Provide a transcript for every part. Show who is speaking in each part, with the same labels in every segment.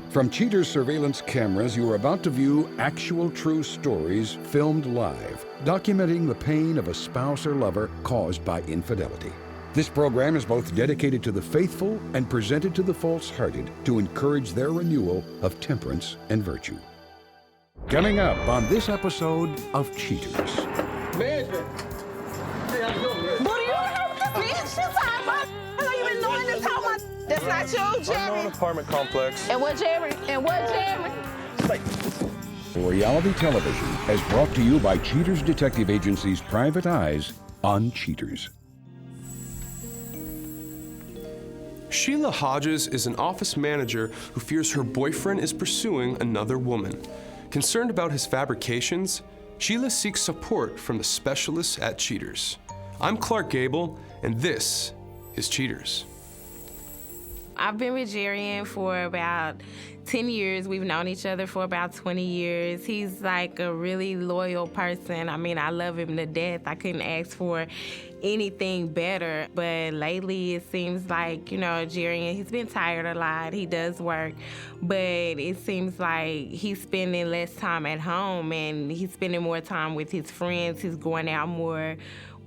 Speaker 1: From Cheater's surveillance cameras, you are about to view actual true stories filmed live, documenting the pain of a spouse or lover caused by infidelity. This program is both dedicated to the faithful and presented to the false-hearted to encourage their renewal of temperance and virtue. Coming up on this episode of Cheaters.
Speaker 2: Management. Hey, how's it going, man?
Speaker 3: What do you know what this bitch? She's like, I know you been doing this whole much. That's not you, Jerry.
Speaker 2: Unknown apartment complex.
Speaker 3: And what, Jerry? And what, Jerry?
Speaker 1: Reality television is brought to you by Cheaters Detective Agency's Private Eyes on Cheaters.
Speaker 4: Sheila Hodges is an office manager who fears her boyfriend is pursuing another woman. Concerned about his fabrications, Sheila seeks support from the specialists at Cheaters. I'm Clark Gable, and this is Cheaters.
Speaker 5: I've been with Jerry for about 10 years. We've known each other for about 20 years. He's like a really loyal person. I mean, I love him to death. I couldn't ask for anything better. But lately, it seems like, Jerry, he's been tired a lot. He does work. But it seems like he's spending less time at home and he's spending more time with his friends. He's going out more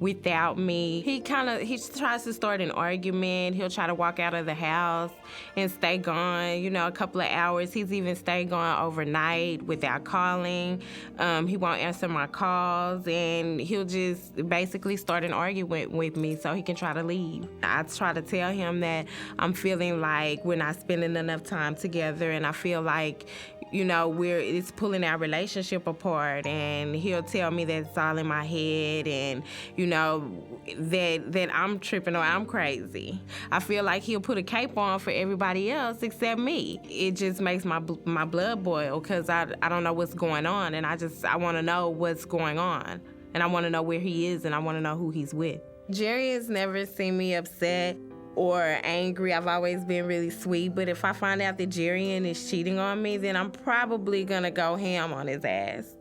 Speaker 5: without me. He tries to start an argument. He'll try to walk out of the house and stay gone, a couple of hours. He's even stayed gone overnight without calling. He won't answer my calls, and he'll just basically start an argument with me so he can try to leave. I try to tell him that I'm feeling like we're not spending enough time together, and I feel like it's pulling our relationship apart, and he'll tell me that it's all in my head, and that I'm tripping or I'm crazy. I feel like he'll put a cape on for everybody else except me. It just makes my blood boil because I don't know what's going on, and I want to know what's going on, and I want to know where he is, and I want to know who he's with. Jerry has never seen me upset or angry. I've always been really sweet, but if I find out that Jerry is cheating on me, then I'm probably gonna go ham on his ass.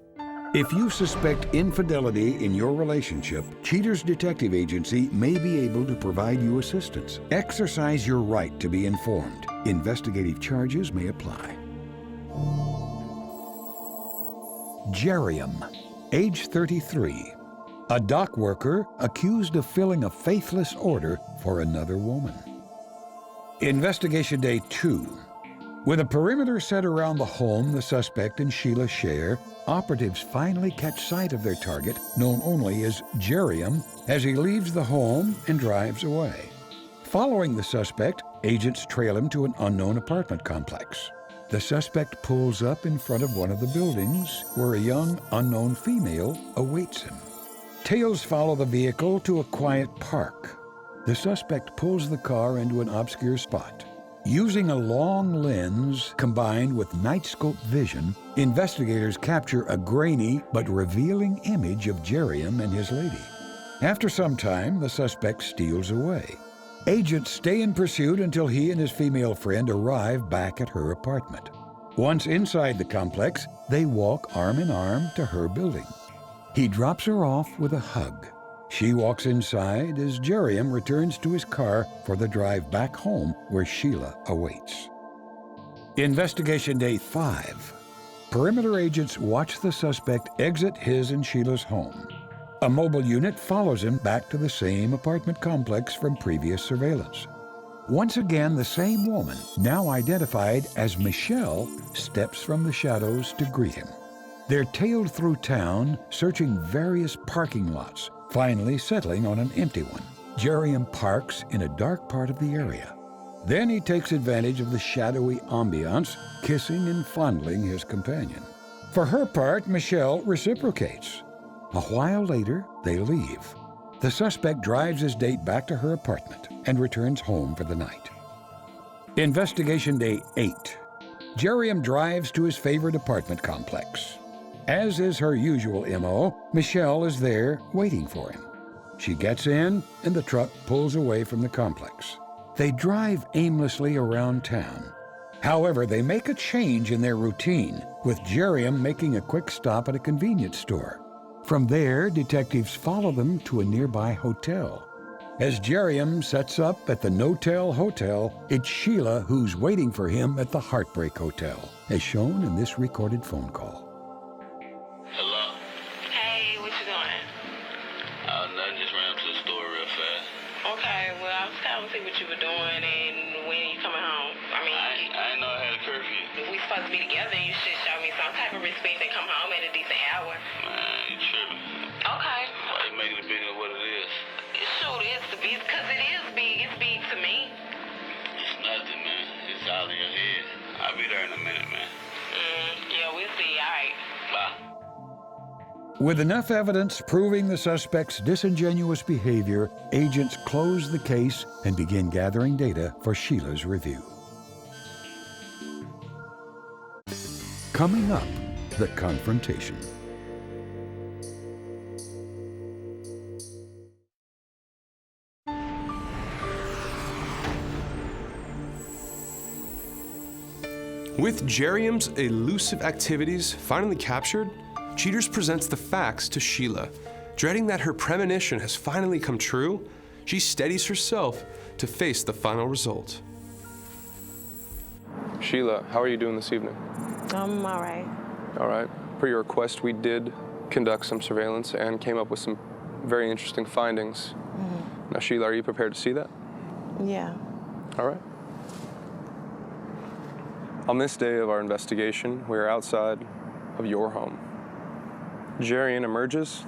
Speaker 1: If you suspect infidelity in your relationship, Cheaters Detective Agency may be able to provide you assistance. Exercise your right to be informed. Investigative charges may apply. Jeriam, age 33. A dock worker accused of filling a faithless order for another woman. Investigation Day 2. With a perimeter set around the home the suspect and Sheila share, operatives finally catch sight of their target, known only as Jeriam, as he leaves the home and drives away. Following the suspect, agents trail him to an unknown apartment complex. The suspect pulls up in front of one of the buildings where a young, unknown female awaits him. Tails follow the vehicle to a quiet park. The suspect pulls the car into an obscure spot. Using a long lens combined with night-scope vision, investigators capture a grainy but revealing image of Jeriam and his lady. After some time, the suspect steals away. Agents stay in pursuit until he and his female friend arrive back at her apartment. Once inside the complex, they walk arm in arm to her building. He drops her off with a hug. She walks inside as Jeriam returns to his car for the drive back home where Sheila awaits. Investigation Day 5. Perimeter agents watch the suspect exit his and Sheila's home. A mobile unit follows him back to the same apartment complex from previous surveillance. Once again, the same woman, now identified as Michelle, steps from the shadows to greet him. They're tailed through town, searching various parking lots, finally settling on an empty one. Jeriam parks in a dark part of the area. Then he takes advantage of the shadowy ambiance, kissing and fondling his companion. For her part, Michelle reciprocates. A while later, they leave. The suspect drives his date back to her apartment and returns home for the night. Investigation Day 8. Jeriam drives to his favorite apartment complex. As is her usual MO, Michelle is there waiting for him. She gets in, and the truck pulls away from the complex. They drive aimlessly around town. However, they make a change in their routine, with Jeriam making a quick stop at a convenience store. From there, detectives follow them to a nearby hotel. As Jeriam sets up at the No-Tell Hotel, it's Sheila who's waiting for him at the Heartbreak Hotel, as shown in this recorded phone call.
Speaker 6: Hello?
Speaker 5: Hey, what you doing?
Speaker 6: Nothing, just ran up to the store real fast.
Speaker 5: Okay, well, I was calling to see what you were doing and when you coming home. I mean,
Speaker 6: I didn't know I had a curfew.
Speaker 5: if we supposed to be together, you should show me some type of respect and come home at a decent hour.
Speaker 6: Man, you tripping.
Speaker 5: Okay.
Speaker 6: Why you making it bigger than what it is?
Speaker 5: Shoot, it's big, because it is big. It's big to me.
Speaker 6: It's nothing, man. It's all in your head. I'll be there in a minute, man.
Speaker 5: Yeah, we'll see. All right.
Speaker 6: Bye.
Speaker 1: With enough evidence proving the suspect's disingenuous behavior, agents close the case and begin gathering data for Sheila's review. Coming up, the confrontation.
Speaker 4: With Jeriam's elusive activities finally captured, Cheaters presents the facts to Sheila. Dreading that her premonition has finally come true, she steadies herself to face the final result. Sheila, how are you doing this evening?
Speaker 5: I'm all right.
Speaker 4: All right. Per your request, we did conduct some surveillance and came up with some very interesting findings. Now, Sheila, are you prepared to see that?
Speaker 5: Yeah.
Speaker 4: All right. On this day of our investigation, we are outside of your home. Jerian emerges,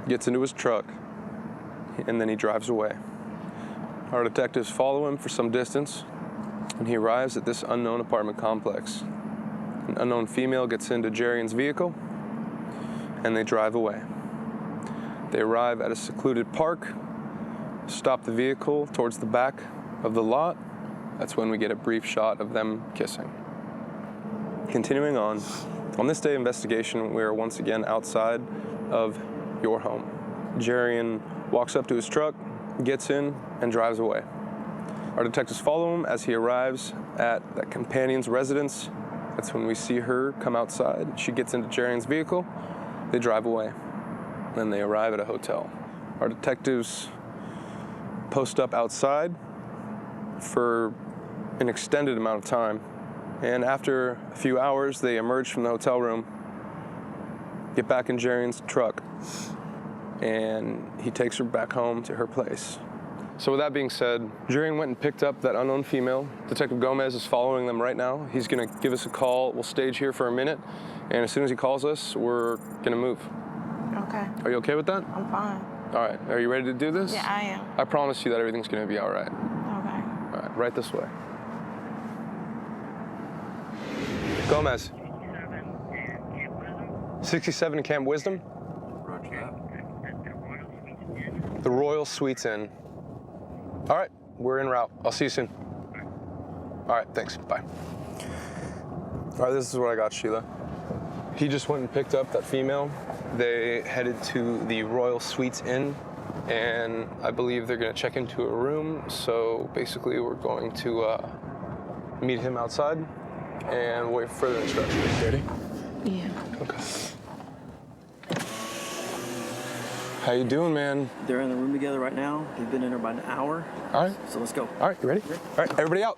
Speaker 4: gets into his truck, and then he drives away. Our detectives follow him for some distance, and he arrives at this unknown apartment complex. An unknown female gets into Jerian's vehicle, and they drive away. They arrive at a secluded park, stop the vehicle towards the back of the lot. That's when we get a brief shot of them kissing. Continuing on this day of investigation, we are once again outside of your home. Jerian walks up to his truck, gets in, and drives away. Our detectives follow him as he arrives at that companion's residence. That's when we see her come outside. She gets into Jerian's vehicle, they drive away. Then they arrive at a hotel. Our detectives post up outside for an extended amount of time, and after a few hours, they emerge from the hotel room, get back in Jerian's truck, and he takes her back home to her place. So with that being said, Jerian went and picked up that unknown female. Detective Gomez is following them right now. He's gonna give us a call. We'll stage here for a minute, and as soon as he calls us, we're gonna move.
Speaker 5: Okay.
Speaker 4: Are you okay with that?
Speaker 5: I'm fine.
Speaker 4: All right, are you ready to do this?
Speaker 5: Yeah, I am.
Speaker 4: I promise you that everything's gonna be all right.
Speaker 5: Okay.
Speaker 4: All right, right this way. Gomez. 67 Camp Wisdom?
Speaker 6: Roger that.
Speaker 4: The Royal Suites Inn. All right, we're en route. I'll see you soon. All right, thanks. Bye. All right, this is what I got, Sheila. He just went and picked up that female. They headed to the Royal Suites Inn, and I believe they're gonna check into a room. So basically, we're going to meet him outside and wait for further instructions. Ready?
Speaker 5: Yeah.
Speaker 4: Okay. How you doing, man?
Speaker 7: They're in the room together right now. They've been in there about an hour.
Speaker 4: All right.
Speaker 7: So let's go.
Speaker 4: All right, you ready? All right, everybody out.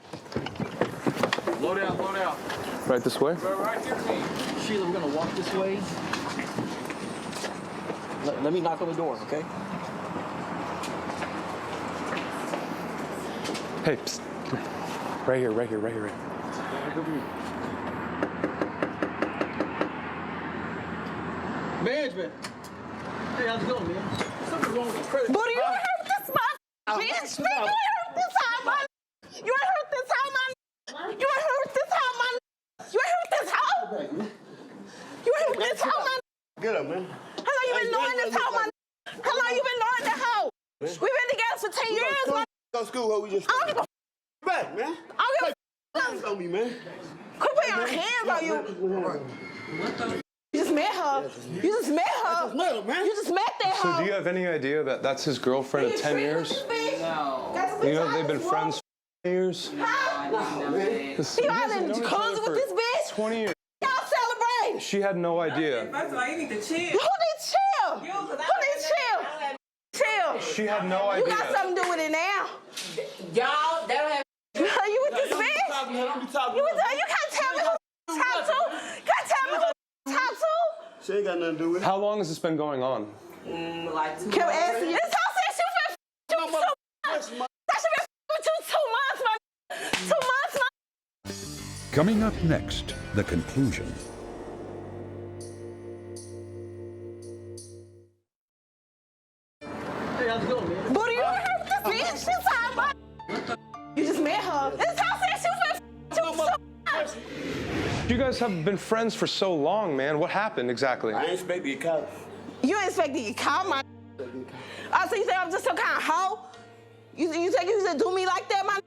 Speaker 2: Load out, load out.
Speaker 4: Right this way.
Speaker 2: Right here, team.
Speaker 7: Sheila, we're gonna walk this way. Let me knock on the door, okay?
Speaker 4: Hey, psst. Come here. Right here, right here, right here, right here.
Speaker 2: Management. Hey, how's it going, man? Something's wrong with the credit.
Speaker 3: Booty, you hurt this motherfucker, bitch. You ain't hurt this how, man. You ain't hurt this how, man. You ain't hurt this how, man. You ain't hurt this how. You ain't hurt this how, man.
Speaker 2: Get up, man.
Speaker 3: How long you been knowing this hoe, man? How long you been knowing this hoe? We've been together for 10 years, man.
Speaker 2: Go to school, hoe. We just
Speaker 3: I don't give a
Speaker 2: back, man.
Speaker 3: I don't give a
Speaker 2: Hands on me, man.
Speaker 3: Quit putting your hands on you. You just met her. You just met her.
Speaker 2: I just met her, man.
Speaker 3: You just met that hoe.
Speaker 4: So do you have any idea that that's his girlfriend of 10 years?
Speaker 3: No.
Speaker 4: You know they've been friends for years?
Speaker 3: You all in clothes with this bitch?
Speaker 4: 20 years.
Speaker 3: Y'all celebrate.
Speaker 4: She had no idea.
Speaker 8: First of all, you need to chill.
Speaker 3: Who need chill? Who need chill? Chill.
Speaker 4: she had no idea.
Speaker 3: You got something to do with it now.
Speaker 8: Y'all, that don't have.
Speaker 3: You with this bitch? You can't tell me who to talk to. Can't tell me who to talk to.
Speaker 2: She ain't got nothing to do with it.
Speaker 4: How long has this been going on?
Speaker 8: Like 2
Speaker 3: Kim
Speaker 8: months.
Speaker 3: asked you. This hoe said she was with you 2 months. That should be with you 2 months, man. 2 months, man.
Speaker 1: Coming up next, the conclusion.
Speaker 2: Hey, how's it going, man?
Speaker 3: Booty, you heard this bitch? She's talking about. You just met her. This hoe said she was with you 2 months.
Speaker 4: You guys have been friends for so long, man. What happened exactly?
Speaker 2: I ain't expect to get caught.
Speaker 3: You ain't expect to get caught, man. Oh, so you think I'm just some kind of hoe? You think you should do me like that, man?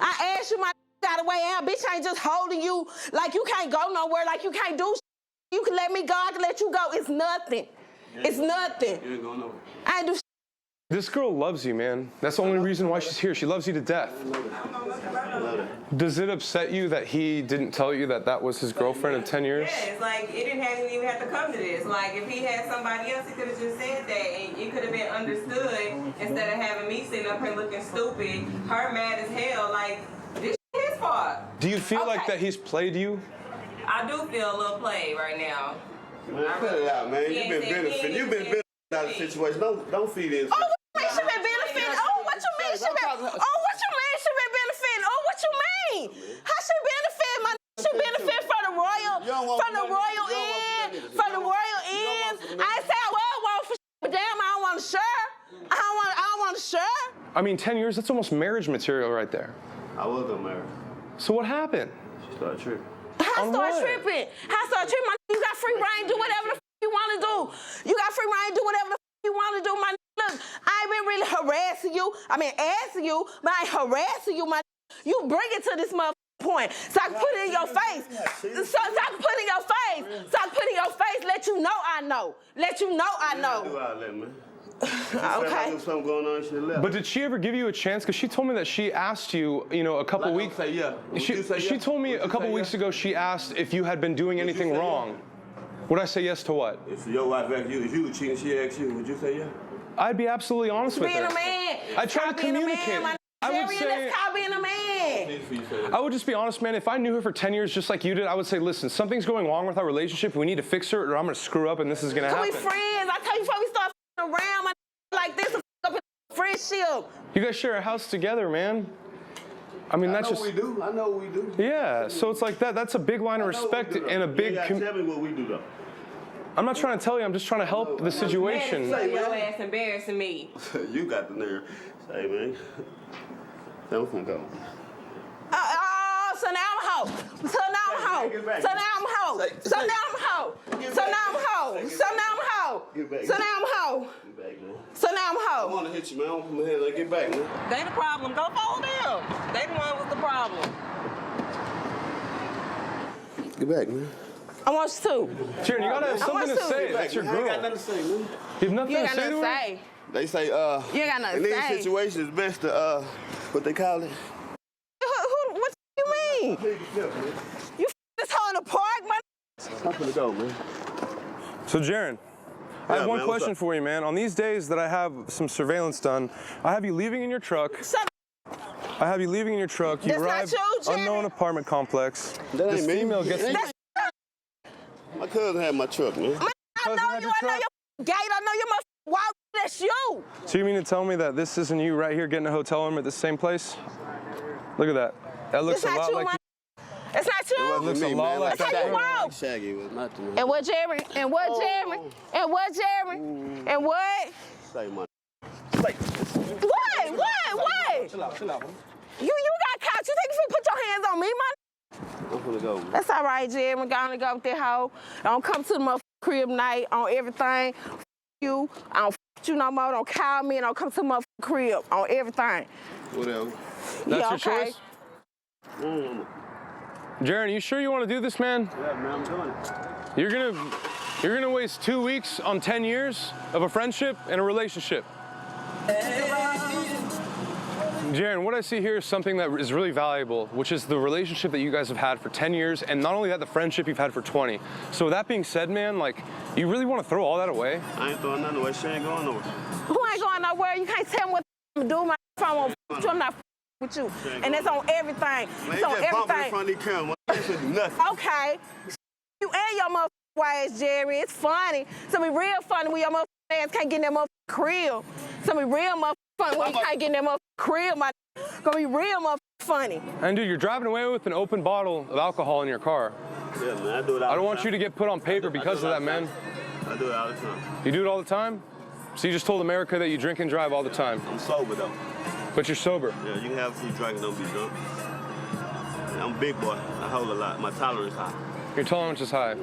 Speaker 3: I asked you, my got away out. Bitch ain't just holding you like you can't go nowhere, like you can't do shit. You can let me go, I can let you go. It's nothing. It's nothing.
Speaker 2: You ain't going nowhere.
Speaker 3: I ain't do shit.
Speaker 4: This girl loves you, man. That's the only reason why she's here. She loves you to death. Does it upset you that he didn't tell you that that was his girlfriend of 10 years?
Speaker 8: Yeah, it's like it didn't even have to come to this. Like if he had somebody else, he could have just said that, and it could have been understood instead of having me sitting up here looking stupid, her mad as hell. Like this is his fault.
Speaker 4: Do you feel like
Speaker 3: Okay.
Speaker 4: that he's played you?
Speaker 8: I do feel a little played right now.
Speaker 2: Man, cut it out, man. You've been benefiting. You've been benefiting out of the situation. Don't feed into it.
Speaker 3: Oh, what you mean she been benefiting? Oh, what you mean she been? Oh, what you mean she been benefiting? Oh, what you mean? How she benefit? My she benefit from the royal end, from the royal end. I ain't say I want for but damn, I don't want to share. I don't want to share.
Speaker 4: I mean, 10 years, that's almost marriage material right there.
Speaker 2: I was gonna marry her.
Speaker 4: So what happened?
Speaker 2: She started tripping.
Speaker 3: How
Speaker 4: On
Speaker 3: start
Speaker 4: what?
Speaker 3: tripping? How start tripping? My you got free reign, do whatever the you want to do. You got free reign, do whatever the you want to do, my look. I ain't been really harassing you. I mean, asking you, but I ain't harassing you, my. You bring it to this point, so I can put it in your face. So I can put it in your face. So I can put it in your face. Let you know I know. Let you know I
Speaker 2: Do
Speaker 3: know.
Speaker 2: all that, man.
Speaker 3: Okay.
Speaker 2: There's something going on. She left.
Speaker 4: But did she ever give you a chance? Because she told me that she asked you, a couple
Speaker 2: Like,
Speaker 4: weeks.
Speaker 2: say yeah. Would you say
Speaker 4: She
Speaker 2: yeah?
Speaker 4: told me
Speaker 2: Would
Speaker 4: a
Speaker 2: you
Speaker 4: couple
Speaker 2: say
Speaker 4: weeks
Speaker 2: yeah?
Speaker 4: ago she asked if you had been doing
Speaker 2: Would you
Speaker 4: anything
Speaker 2: say yeah?
Speaker 4: wrong. Would I say yes to what?
Speaker 2: If your wife asked you, if you were cheating, she asked you, would you say yeah?
Speaker 4: I'd be absolutely honest with
Speaker 3: Being
Speaker 4: her.
Speaker 3: a man.
Speaker 4: I try to
Speaker 3: Call being a man,
Speaker 4: communicate.
Speaker 3: my
Speaker 4: I would
Speaker 3: Jerry,
Speaker 4: say-
Speaker 3: let's call being a man.
Speaker 4: I would just be honest, man. If I knew her for 10 years just like you did, I would say, listen, something's going wrong with our relationship. We need to fix her or I'm going to screw up and this is going to
Speaker 3: Can
Speaker 4: happen.
Speaker 3: we friends? I tell you before we start around, my like this, up in friendship.
Speaker 4: You guys share a house together, man. I mean, that's
Speaker 2: I know
Speaker 4: just...
Speaker 2: we do. I know we do.
Speaker 4: Yeah, so it's like that. That's a big line of respect and a big...
Speaker 2: You gotta tell me what we do, though.
Speaker 4: I'm not trying to tell you. I'm just trying to help the situation.
Speaker 8: Man, your ass embarrassing me.
Speaker 2: You got the nerve. Say, man. Don't go.
Speaker 3: So now I'm a hoe. So now I'm a hoe. So now I'm a hoe. So now I'm a hoe. So now I'm a hoe. So now I'm a hoe. So now I'm a hoe.
Speaker 2: Get back, man.
Speaker 3: So now I'm a
Speaker 2: I
Speaker 3: hoe.
Speaker 2: want to hit you, man. I want to put my hands on. Get back, man.
Speaker 8: They the problem. Go fold them. They the one with the problem.
Speaker 2: Get back, man.
Speaker 3: I want you to.
Speaker 4: Sharon, you gotta have something to
Speaker 3: want to.
Speaker 4: say.
Speaker 2: Get
Speaker 4: That's
Speaker 2: back,
Speaker 4: your
Speaker 2: man. I ain't got
Speaker 4: girl.
Speaker 2: nothing to say, man.
Speaker 4: You have nothing
Speaker 3: You ain't
Speaker 4: to
Speaker 3: got
Speaker 4: say to
Speaker 3: nothing to
Speaker 4: her?
Speaker 3: say.
Speaker 2: They say,
Speaker 3: You ain't got nothing
Speaker 2: in
Speaker 3: to
Speaker 2: these
Speaker 3: say.
Speaker 2: situations, it's best to, what they call it?
Speaker 3: What you mean? You this hoe in the park, man?
Speaker 2: I'm gonna go, man.
Speaker 4: So, Jaron, I have one
Speaker 2: man, what's
Speaker 4: question
Speaker 2: up?
Speaker 4: for you, man. On these days that I have some surveillance done, I have you leaving in your truck.
Speaker 3: Shut
Speaker 4: I have you leaving in your truck. You
Speaker 3: That's not
Speaker 4: arrive
Speaker 3: you, Jerry.
Speaker 4: unknown apartment complex.
Speaker 2: That
Speaker 4: This
Speaker 2: ain't me.
Speaker 4: female gets...
Speaker 2: My cousin had my truck, man.
Speaker 3: I
Speaker 4: Cousin
Speaker 3: know
Speaker 4: had
Speaker 3: you.
Speaker 4: your
Speaker 3: I know
Speaker 4: truck?
Speaker 3: your gate. I know your motherfucking wild. That's you.
Speaker 4: So you mean to tell me that this isn't you right here getting a hotel room at the same place? Look at that. That looks
Speaker 3: It's
Speaker 4: a
Speaker 3: not
Speaker 4: lot
Speaker 3: you,
Speaker 4: like
Speaker 3: man. It's not you.
Speaker 4: looks a lot like
Speaker 3: That's how you walk.
Speaker 2: Shaggy was nothing, man.
Speaker 3: And what, Jerry? And what, Jerry? And what, Jerry? And what?
Speaker 2: Say, man.
Speaker 3: What?
Speaker 2: Chill out, man.
Speaker 3: You got caught. You think you finna put your hands on me, man?
Speaker 2: I'm gonna go, man.
Speaker 3: That's all right, Jerry. I'm gonna go with that hoe. Don't come to the motherfucking crib night on everything. You. I don't you no more. Don't call me. Don't come to the motherfucking crib on everything.
Speaker 2: Whatever.
Speaker 4: That's
Speaker 3: Yeah,
Speaker 4: your
Speaker 3: okay.
Speaker 4: choice? Jaron, you sure you want to do this, man?
Speaker 2: Yeah, man, I'm doing it.
Speaker 4: You're gonna waste 2 weeks on 10 years of a friendship and a relationship. Jaron, what I see here is something that is really valuable, which is the relationship that you guys have had for 10 years, and not only that, the friendship you've had for 20. So with that being said, man, like, you really want to throw all that away?
Speaker 2: I ain't throwing nothing away. She ain't going nowhere.
Speaker 3: Who ain't going nowhere? You can't tell me what I'm gonna do. My phone won't f you. I'm not with you. And that's on everything.
Speaker 2: Man,
Speaker 3: It's on
Speaker 2: just bumping in
Speaker 3: everything.
Speaker 2: front of these cameras. You should do nothing.
Speaker 3: Okay. You and your motherfucking ass, Jerry. It's funny. It's gonna be real funny when your motherfucking ass can't get in that motherfucking crib. It's gonna be real motherfucking funny when you can't get in that motherfucking crib, my gonna be real motherfucking funny.
Speaker 4: And dude, you're driving away with an open bottle of alcohol in your car.
Speaker 2: Yeah, man, I do it all
Speaker 4: I don't
Speaker 2: the
Speaker 4: want
Speaker 2: time.
Speaker 4: you to get put on paper because of that, man.
Speaker 2: I do it all the time.
Speaker 4: You do it all the time? So you just told America that you drink and drive all the time.
Speaker 2: I'm sober, though.
Speaker 4: But you're sober.
Speaker 2: Yeah, you can have food, drink, and don't be drunk. I'm a big boy. I hold a lot. My tolerance high.
Speaker 4: Your tolerance is high.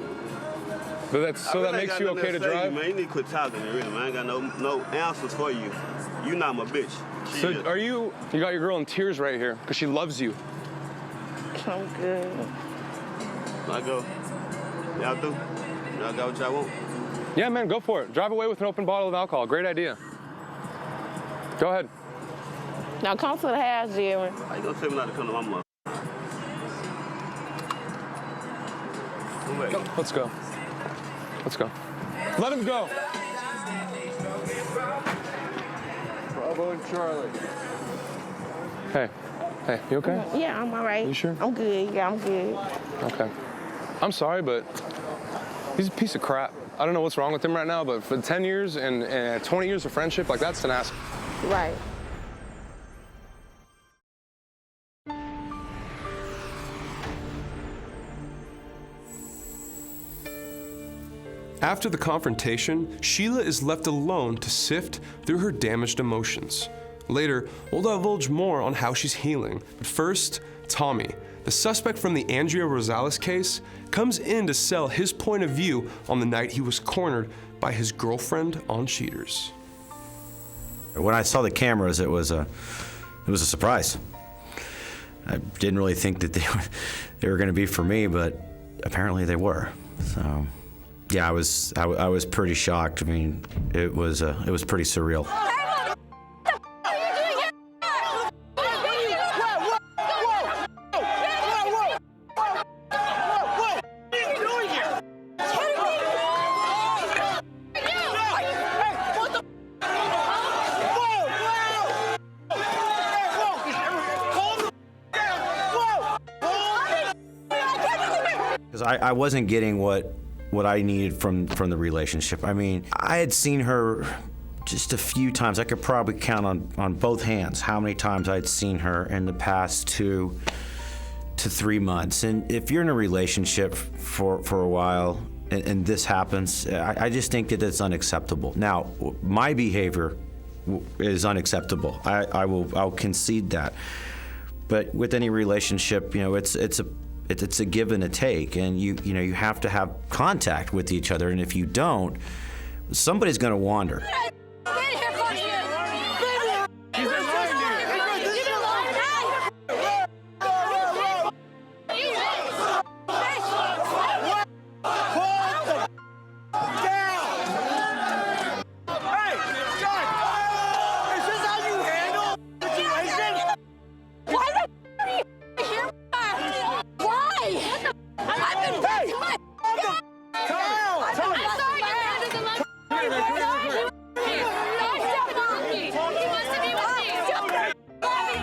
Speaker 4: But that's so that makes you okay to drive?
Speaker 2: Man, you need to quit talking, really, man. I ain't got no answers for you. You not my bitch.
Speaker 4: So are you got your girl in tears right here because she loves you.
Speaker 3: I'm good.
Speaker 2: I go. Y'all do? Y'all got what y'all want?
Speaker 4: Yeah, man, go for it. Drive away with an open bottle of alcohol. Great idea. Go ahead.
Speaker 3: Now come to the house, Jerry.
Speaker 2: How you gonna tell me not to come to my mother?
Speaker 4: Let's go. Let's go. Let him go.
Speaker 9: Bravo and Charlie.
Speaker 4: Hey, you okay?
Speaker 3: Yeah, I'm all right.
Speaker 4: You sure?
Speaker 3: I'm good. Yeah, I'm good.
Speaker 4: Okay. I'm sorry, but he's a piece of crap. I don't know what's wrong with him right now, but for 10 years and 20 years of friendship, like that's an ass.
Speaker 3: Right.
Speaker 4: After the confrontation, Sheila is left alone to sift through her damaged emotions. Later, we'll divulge more on how she's healing. But first, Tommy, the suspect from the Andrea Rosales case, comes in to sell his point of view on the night he was cornered by his girlfriend on cheaters.
Speaker 10: When I saw the cameras, it was a surprise. I didn't really think that they were going to be for me, but apparently they were. So, yeah, I was pretty shocked. I mean, it was pretty surreal. Because I wasn't getting what I needed from the relationship. I mean, I had seen her just a few times. I could probably count on both hands how many times I'd seen her in the past 2 to 3 months. And if you're in a relationship for a while and this happens, I just think that it's unacceptable. Now, my behavior is unacceptable. I'll concede that. But with any relationship, you know, it's a give and a take, and you have to have contact with each other, and if you don't, somebody's going to wander.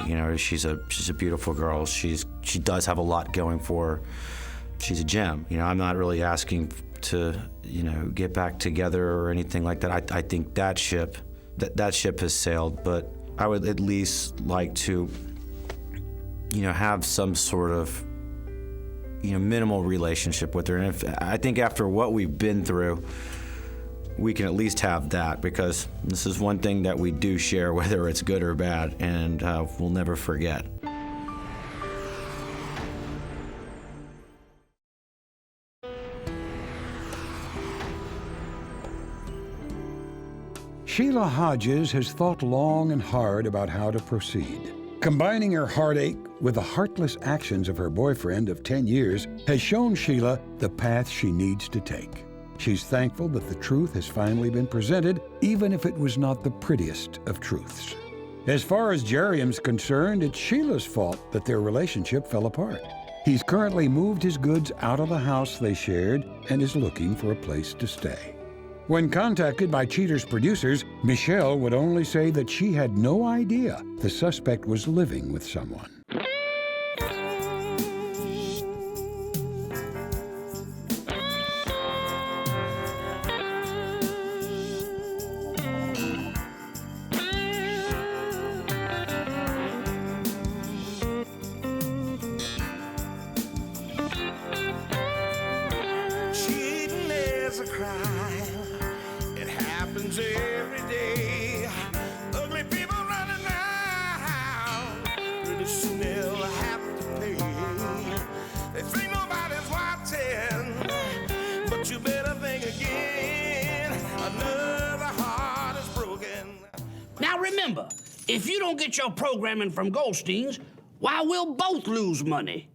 Speaker 10: You know, she's a beautiful girl. She does have a lot going for her. She's a gem. You know, I'm not really asking to, you know, get back together or anything like that. I think that ship has sailed, but I would at least like to, you know, have some sort of, you know, minimal relationship with her. And I think after what we've been through, we can at least have that, because this is one thing that we do share, whether it's good or bad, and we'll never forget.
Speaker 1: Sheila Hodges has thought long and hard about how to proceed. Combining her heartache with the heartless actions of her boyfriend of 10 years has shown Sheila the path she needs to take. She's thankful that the truth has finally been presented, even if it was not the prettiest of truths. As far as Jeriam's concerned, it's Sheila's fault that their relationship fell apart. He's currently moved his goods out of the house they shared and is looking for a place to stay. When contacted by Cheater's producers, Michelle would only say that she had no idea the suspect was living with someone.
Speaker 11: Cheating is a crime. It happens every day. Ugly people running around. Pretty soon they'll have to pay. They think nobody's watching, but you better think again. Another heart is broken.
Speaker 12: Now remember, if you don't get your programming from Goldstein's, why, we'll both lose money.